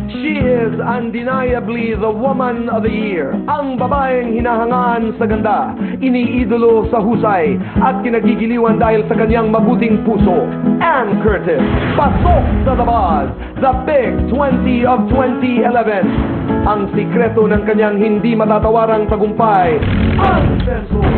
She is undeniably the woman of the year. Ang babaeng hinahangaan sa ganda, iniidolo sa husay, at kinagigiliwan dahil sa kanyang mabuting puso. Ann Curtis, pasok sa tabas, the Big 20 of 2011. Ang sikreto ng kanyang hindi matatawarang tagumpay, uncensored.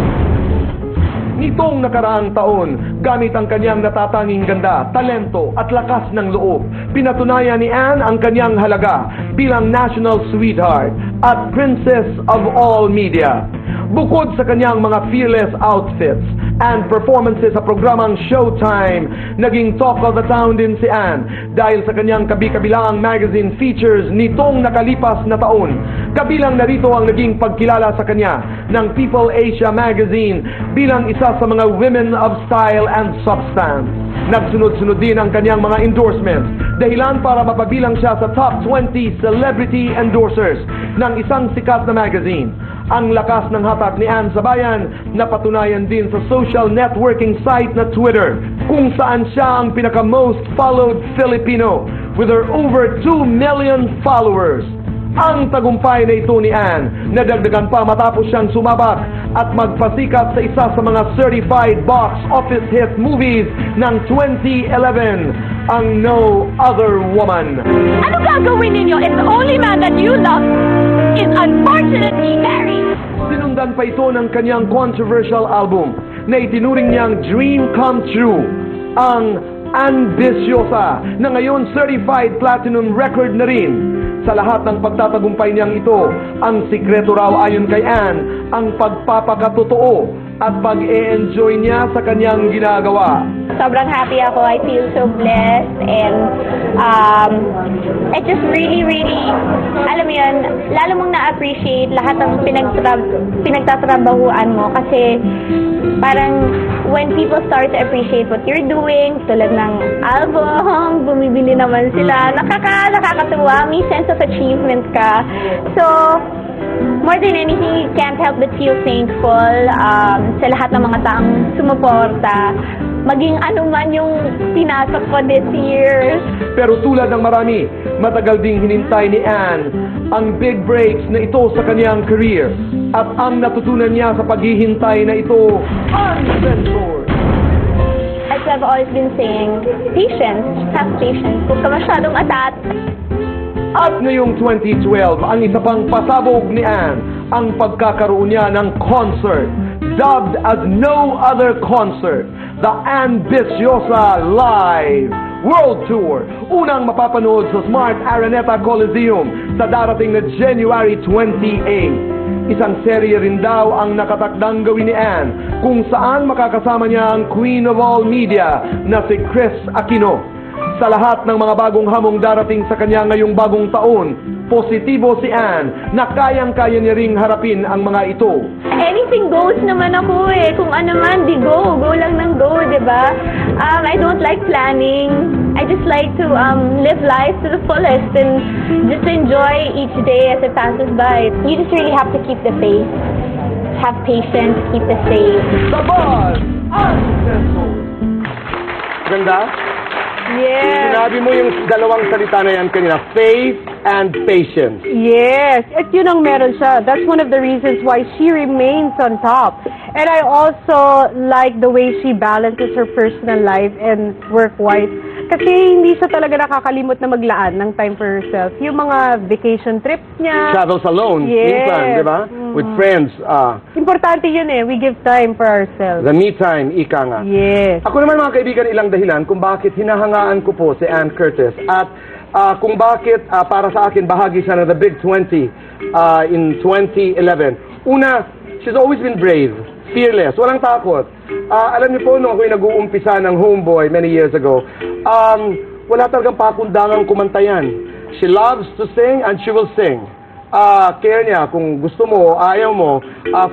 Nitong nakaraang taon, gamit ang kanyang natatanging ganda, talento at lakas ng loob, pinatunayan ni Ann ang kanyang halaga bilang national sweetheart at princess of all media. Bukod sa kanyang mga fearless outfits and performances sa programang Showtime, naging talk of the town din si Ann dahil sa kanyang kabi-kabilaang magazine features nitong nakalipas na taon. Kabilang narito ang naging pagkilala sa kanya ng People Asia magazine bilang isa sa mga women of style and substance. Nagsunod-sunod din ang kanyang mga endorsements, dahilan para mapabilang siya sa top 20 celebrity endorsers ng isang sikat na magazine. Ang lakas ng hatak ni Ann sa bayan napatunayan din sa social networking site na Twitter, kung saan siya ang pinaka-most followed Filipino with her over 2 million followers. Ang tagumpay na ito ni Ann, nadagdagan pa matapos siyang sumabak at magpasikat sa isa sa mga certified box office hit movies ng 2011, ang No Other Woman. Ano gagawin ninyo if the only man that you love is unfortunately married? Sinundan pa ito ng kanyang controversial album na itinuring niyang dream come true, ang Ambisyosa, na ngayon certified platinum record na rin. Sa lahat ng pagtatagumpay niyang ito, ang sikreto raw ayon kay Ann, ang pagpapakatotoo at pag-e-enjoy niya sa kanyang ginagawa. Sobrang happy ako. I feel so blessed and I just really, alam mo yun, lalo mong na-appreciate lahat ng pinagtatrabahuan mo kasi parang when people start to appreciate what you're doing, tulad ng album, bumibili naman sila, nakakatuwa, may sense of achievement ka. So, more than anything, you can't help but feel thankful sa lahat ng mga taong sumuporta, maging ano man yung pinasok ko this year. Pero tulad ng marami, matagal ding hinintay ni Ann ang big breaks na ito sa kanyang career. At ang natutunan niya sa paghihintay na ito, uncensored. As I've always been saying, patience, have patience. Huwag ka masyadong atat. At ngayong 2012, ang isa pang pasabog ni Ann, ang pagkakaroon niya ng concert, dubbed as No Other Concert, the Ambisyosa Live World Tour. Unang mapapanood sa Smart Araneta Coliseum sa darating na January 28. Isang serye rin daw ang nakatakdang gawin ni Ann, kung saan makakasama niya ang Queen of All Media na si Chris Aquino. Sa lahat ng mga bagong hamong darating sa kanya ngayong bagong taon, positibo si Ann na kayang-kaya niya ring harapin ang mga ito. Anything goes naman ako eh. Kung ano man, di go. Go lang ng go, di ba? I don't like planning. I just like to live life to the fullest and just enjoy each day as it passes by. You just really have to keep the faith. Have patience, keep the faith. The Buzz Uncensored. Ganda? Yes. Sinabi mo yung dalawang salita na yan kanina, faith and patience. Yes. At yun ang meron siya. That's one of the reasons why she remains on top. And I also like the way she balances her personal life and work-wise. Kasi hindi siya talaga nakakalimot na maglaan ng time for herself. Yung mga vacation trips niya. Travels alone, yes. minsan, di ba? With friends. Importante yun eh. We give time for ourselves. The me time, ika nga. Yes. Ako naman mga kaibigan, ilang dahilan kung bakit hinahangaan ko po si Ann Curtis. At kung bakit para sa akin bahagi siya ng The Big 20 in 2011. Una, she's always been brave, fearless, walang takot. Alam niyo po, nung ako'y nag-uumpisa ng Homeboy many years ago, wala talagang pakundangang kumantayan. She loves to sing and she will sing. Care niya kung gusto mo, ayaw mo,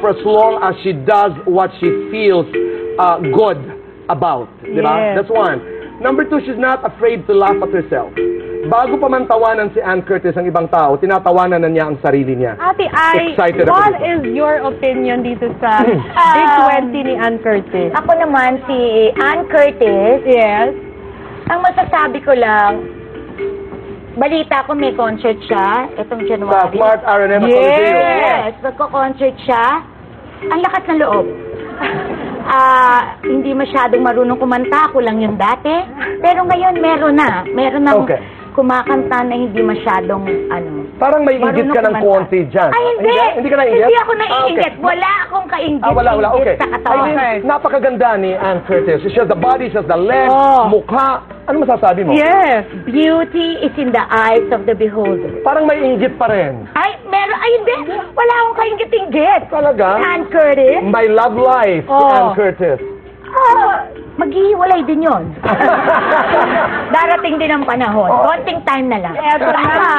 for as long as she does what she feels good about. Diba? Yes. That's one. Number two, she's not afraid to laugh at herself. Bago pa man tawanan si Ann Curtis ang ibang tao, tinatawanan na niya ang sarili niya. Ate Ai, what is your opinion dito sa Big 20 ni Ann Curtis? Ako naman, si Ann Curtis. Yes. Ang masasabi ko lang, balita ko may concert siya itong Sa January. Smart R&M at Coliseo. Yes, magko-concert siya. Ang lakas ng loob. Hindi masyadong marunong kumanta, ako lang yung dati. Pero ngayon meron na. Meron na Okay. kumakanta na hindi masyadong Parang may inggit ka ng marunong konti dyan. Ay, hindi. Hindi ka naiinggit? Hindi ako naiinggit. Okay. Wala akong kainggit. Wala. Okay. Sa katawan. Aileen, napakaganda ni Ann Curtis. She has the body, she has the legs, Oh. mukha. Ano masasabi mo? Yes. Beauty is in the eyes of the beholder. Parang may inggit pa rin. Ay, meron. Ay, hindi. Wala akong kainggit-inggit. Talaga? Ann Curtis. My love life, Oh. Ann Curtis. Maghihiwalay din yon. Darating din ang panahon. Oh. Konting time na lang. Eto na. Tama.